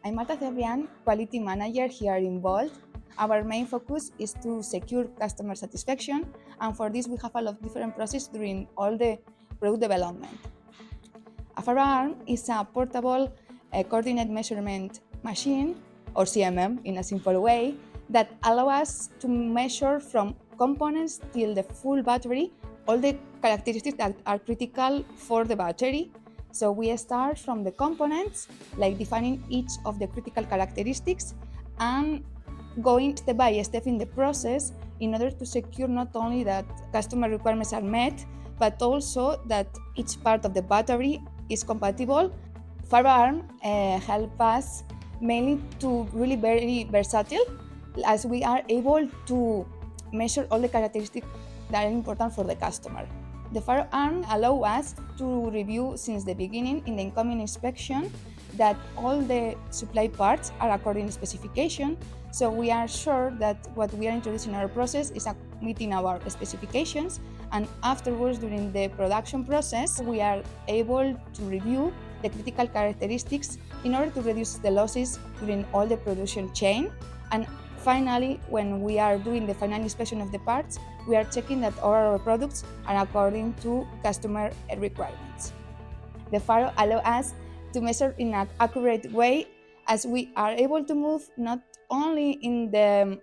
I'm Marta Cebrián, Quality Manager here in Bolt. Our main focus is to secure customer satisfaction, and for this we have a lot of different processes during all the product development. A FARO Arm is a portable coordinate measurement machine, or CMM in a simple way, that allows us to measure from components till the full battery all the characteristics that are critical for the battery. So we start from the components, like defining each of the critical characteristics and going step by step in the process in order to secure not only that customer requirements are met, but also that each part of the battery is compatible. FARO Arm help us mainly to really very versatile, as we are able to measure all the characteristics that are important for the customer. The FARO Arm allows us to review since the beginning in the incoming inspection that all the supply parts are according to specification, so we are sure that what we are introducing in our process is meeting our specifications, and afterwards during the production process we are able to review the critical characteristics in order to reduce the losses during all the production chain. And finally, when we are doing the final inspection of the parts, we are checking that all our products are according to customer requirements. The FARO allows us to measure in an accurate way, as we are able to move not only in the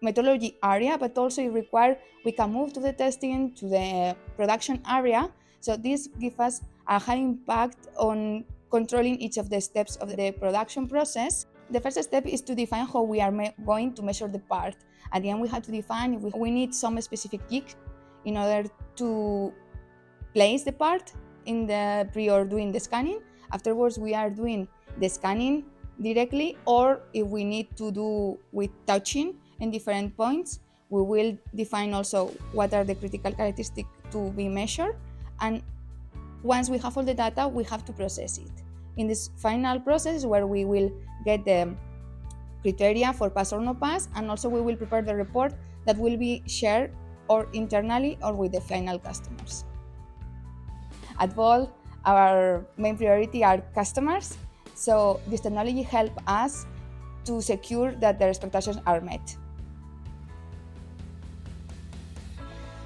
metrology area, but also we can move to the testing, to the production area. So this gives us a high impact on controlling each of the steps of the production process. The first step is to define how we are going to measure the part. At the end, we have to define if we need some specific jig in order to place the part in the pre or doing the scanning. Afterwards, we are doing the scanning directly, or if we need to do with touching in different points, we will define also what are the critical characteristics to be measured. And once we have all the data, we have to process it. In this final process where we will get the criteria for pass or no pass, and also we will prepare the report that will be shared or internally or with the final customers. At Volt, our main priority are customers, so this technology helps us to secure that their expectations are met.